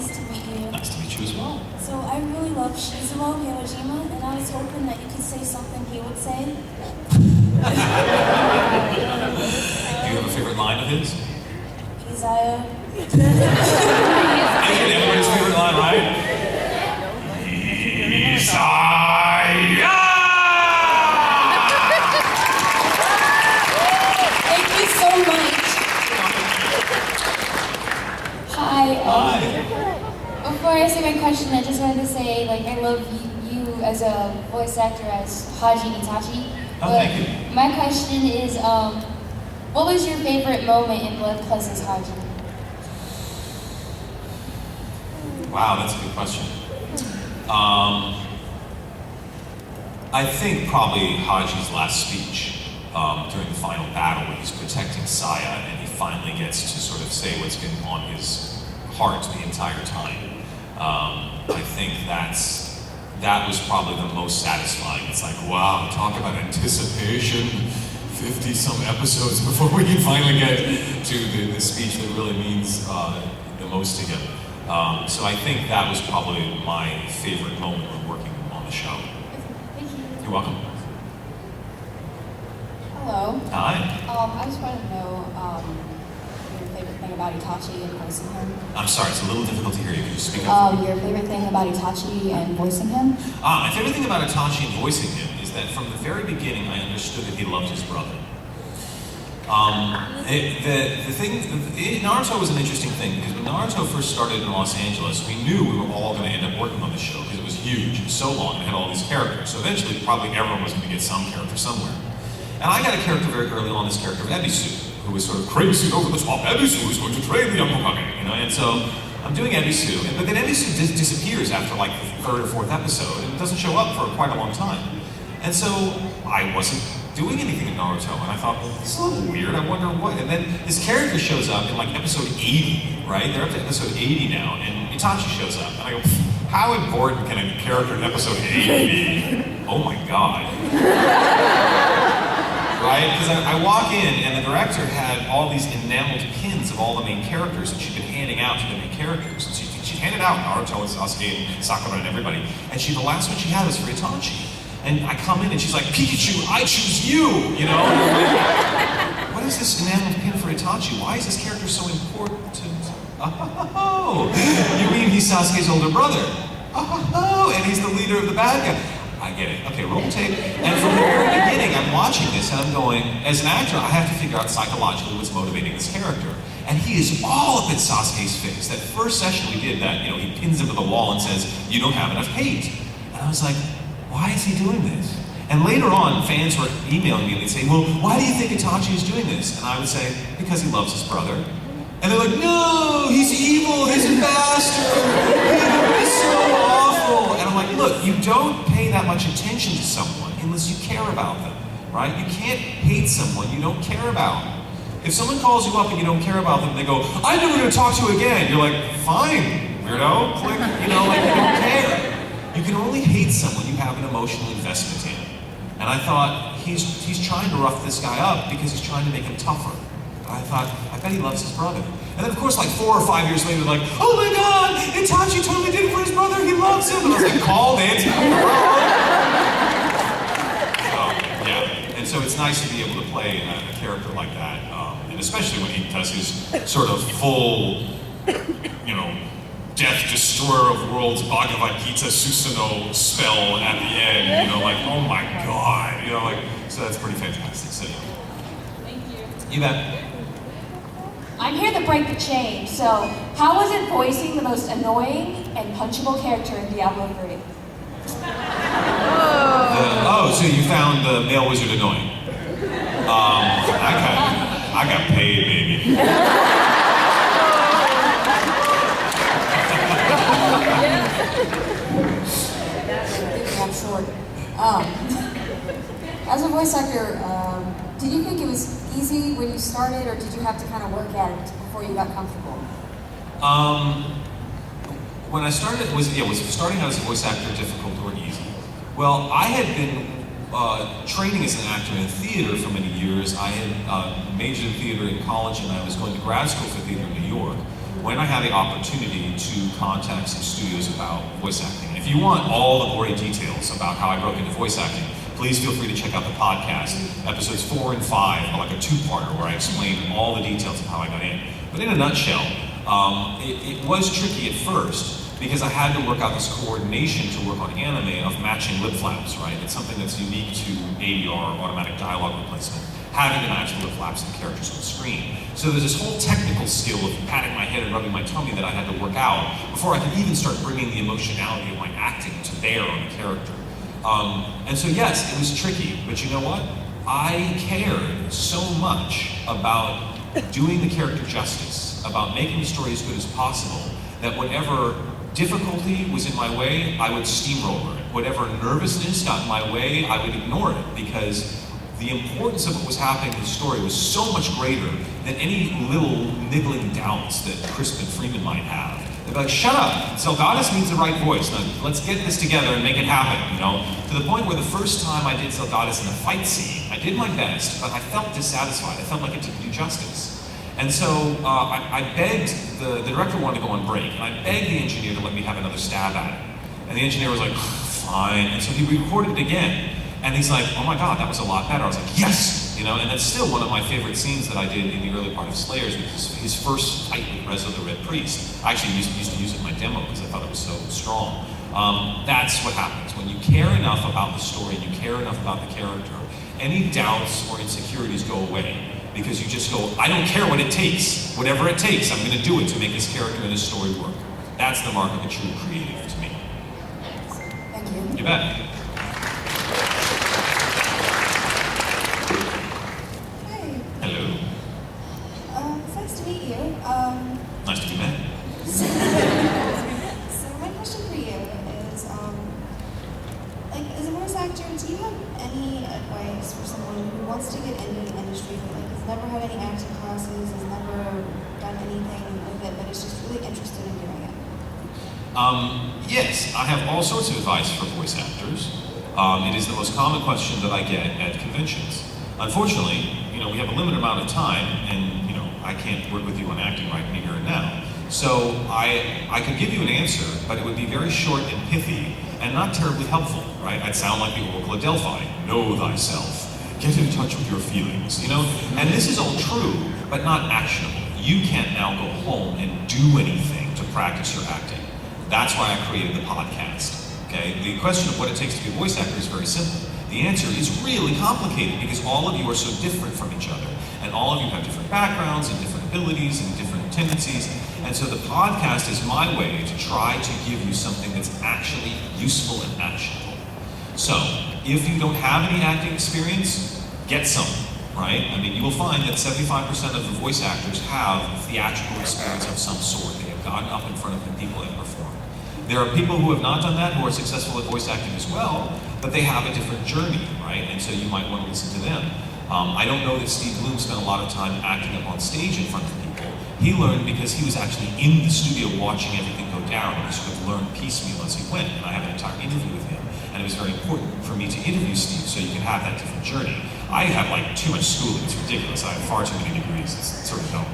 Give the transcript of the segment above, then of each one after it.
Nice to meet you. Nice to meet you as well. So I really love Shizuo Yojima, and I was hoping that you could say something he would say. Do you have a favorite line of his? Isaiah. Everybody's favorite line, right? Isaiah! Thank you so much. Hi. Hi. Before I say my question, I just wanted to say, like, I love you as a voice actor as Haji Itachi. Oh, thank you. My question is, what was your favorite moment in Blood Plus' Haji? Wow, that's a good question. I think probably Haji's last speech during the final battle when he's protecting Saya and he finally gets to sort of say what's been on his heart the entire time. I think that was probably the most satisfying. It's like, wow, talk about anticipation. 50-some episodes before we can finally get to the speech that really means the most to him. So I think that was probably my favorite moment when working on the show. Thank you. You're welcome. Hello. Hi. I just want to know your favorite thing about Itachi and voicing him. I'm sorry, it's a little difficult to hear you. Could you speak up? Your favorite thing about Itachi and voicing him? My favorite thing about Itachi and voicing him is that from the very beginning I understood that he loved his brother. Naruto was an interesting thing because when Naruto first started in Los Angeles, we knew we were all going to end up working on the show because it was huge and so long and had all these characters. So eventually, probably everyone was going to get some character somewhere. And I got a character very early on, this character of Ebisu, who was sort of crazy over the top. Ebisu is going to train the young Hokage, you know. And so I'm doing Ebisu, but then Ebisu disappears after like the third or fourth episode and doesn't show up for quite a long time. And so I wasn't doing anything in Naruto, and I thought, well, this is a little weird, I wonder what. And then this character shows up in like episode 80, right? They're up to episode 80 now, and Itachi shows up. And I go, how important can a character in episode 80 be? Oh my god. Right? Because I walk in, and the director had all these enameled pins of all the main characters that she'd been handing out to the main characters. And she'd handed out Naruto and Sasuke and Sakura and everybody, and the last one she had was for Itachi. And I come in and she's like, Pikachu, I choose you, you know? And I'm like, what is this enameled pin for Itachi? Why is this character so important? Oh, you mean he's Sasuke's older brother? Oh, and he's the leader of the bad guy. I get it. Okay, roll tape. And from the very beginning, I'm watching this and I'm going, as an actor, I have to figure out psychologically what's motivating this character. And he is all up in Sasuke's face. That first session we did that, you know, he pins him to the wall and says, you don't have enough hate. And I was like, why is he doing this? And later on, fans were emailing me and they'd say, well, why do you think Itachi is doing this? And I would say, because he loves his brother. And they're like, no, he's evil, he's a bastard, he's so awful. And I'm like, look, you don't pay that much attention to someone unless you care about them, right? You can't hate someone you don't care about. If someone calls you up and you don't care about them, they go, I'm never gonna talk to you again. You're like, fine, weirdo, click, you know, like you don't care. You can only hate someone you have an emotional investment in. And I thought, he's trying to rough this guy up because he's trying to make him tougher. And I thought, I bet he loves his brother. And then of course like 4 or 5 years later, like, oh my god, Itachi totally did it for his brother, he loves him. And I was like, called it. So, yeah, and so it's nice to be able to play a character like that. And especially when he does his sort of full, you know, Death Destroyer of Worlds Bhagavad Gita Susanoo spell at the end, you know, like, oh my god, you know, like, so that's pretty fantastic. So, Thank you. you bet. I'm here to break the chain, so how was it voicing the most annoying and punchable character in Diablo 3? So you found the male wizard annoying. I got paid, baby. I'm short. As a voice actor, did you think it was easy when you started, or did you have to kind of work at it before you got comfortable? When I started, was starting out as a voice actor difficult or easy? Well, I had been training as an actor in theater for many years. I had majored in theater in college, and I was going to grad school for theater in New York. when I had the opportunity to contact some studios about voice acting. And if you want all the gory details about how I broke into voice acting, please feel free to check out the podcast. Episodes 4 and 5 are like a two-parter where I explain all the details of how I got in. But in a nutshell, it was tricky at first because I had to work out this coordination to work on anime of matching lip flaps, right? It's something that's unique to ADR, automatic dialogue replacement, having to match the lip flaps of the characters on the screen. So there's this whole technical skill of patting my head and rubbing my tummy that I had to work out before I could even start bringing the emotionality of my acting to bear on the character. And so yes, it was tricky, but you know what? I cared so much about doing the character justice, about making the story as good as possible, that whatever difficulty was in my way, I would steamroller it. Whatever nervousness got in my way, I would ignore it, because the importance of what was happening in the story was so much greater than any little niggling doubts that Crispin Freeman might have. They'd be like, shut up, Zelgadis needs the right voice. Now, let's get this together and make it happen, you know? To the point where the first time I did Zelgadis in a fight scene, I did my best, but I felt dissatisfied. I felt like it didn't do justice. And so I begged, the director wanted to go on break, and I begged the engineer to let me have another stab at it. And the engineer was like, fine. And so he recorded it again. And he's like, oh my God, that was a lot better. I was like, yes! You know, and that's still one of my favorite scenes that I did in the early part of Slayers, which is his first fight with Rezo the Red Priest. I actually used to use it in my demo because I thought it was so strong. That's what happens. When you care enough about the story, you care enough about the character, any doubts or insecurities go away. Because you just go, I don't care what it takes. Whatever it takes, I'm gonna do it to make this character and this story work. That's the mark of a true creative to me. Thank you. You bet. Hi. Hello. It's nice to meet you. Nice to be met. So my question for you is, like, as a voice actor, do you have any advice for someone who wants to get into the industry, but like has never had any acting classes, has never done anything with it, but is just really interested in doing it? Yes, I have all sorts of advice for voice actors. It is the most common question that I get at conventions. Unfortunately, you know, we have a limited amount of time, and you know, I can't work with you on acting right here and now. So I could give you an answer, but it would be very short and pithy and not terribly helpful, right? I'd sound like the Oracle of Delphi. Know thyself. Get in touch with your feelings, you know? And this is all true, but not actionable. You can't now go home and do anything to practice your acting. That's why I created the podcast, okay? The question of what it takes to be a voice actor is very simple. The answer is really complicated because all of you are so different from each other. And all of you have different backgrounds and different abilities and different tendencies. And so the podcast is my way to try to give you something that's actually useful and actionable. So, if you don't have any acting experience, get some, right? I mean, you will find that 75% of the voice actors have theatrical experience of some sort. They have gotten up in front of people and performed. There are people who have not done that, who are successful at voice acting as well, but they have a different journey, right? And so you might want to listen to them. I don't know that Steve Bloom spent a lot of time acting up on stage in front of people. He learned because he was actually in the studio watching everything go down, and he sort of learned piecemeal as he went. And I have an entire interview with him, and it was very important for me to interview Steve so you can have that different journey. I have like too much schooling, it's ridiculous. I have far too many degrees, it's sort of dumb.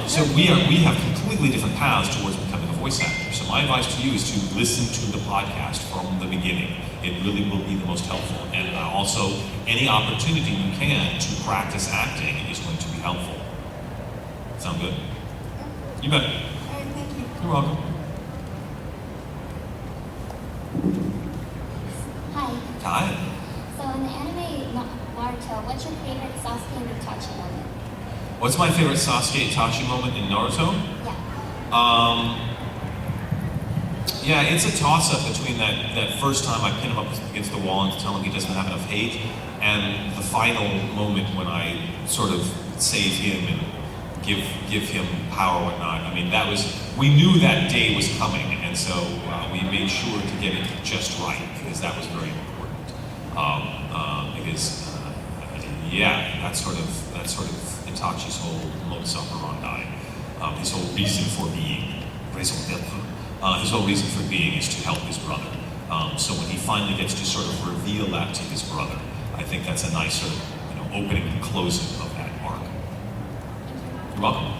So we have completely different paths towards becoming a voice actor. So my advice to you is to listen to the podcast from the beginning. It really will be the most helpful. And also, any opportunity you can to practice acting is going to be helpful. Sound good? You bet. All right, thank you. You're welcome. Hi. Hi. So in the anime Naruto, what's your favorite Sasuke and Itachi moment? What's my favorite Sasuke Itachi moment in Naruto? Yeah. Yeah, it's a toss-up between that first time I pin him up against the wall and tell him he doesn't have enough hate, and the final moment when I sort of save him and give him power and whatnot. I mean, we knew that day was coming, and so we made sure to get it just right, because that was very important. That's sort of Itachi's whole modus operandi, his whole reason for being, his whole reason for being is to help his brother. So when he finally gets to sort of reveal that to his brother, I think that's a nice sort of opening and closing of that arc. You're welcome.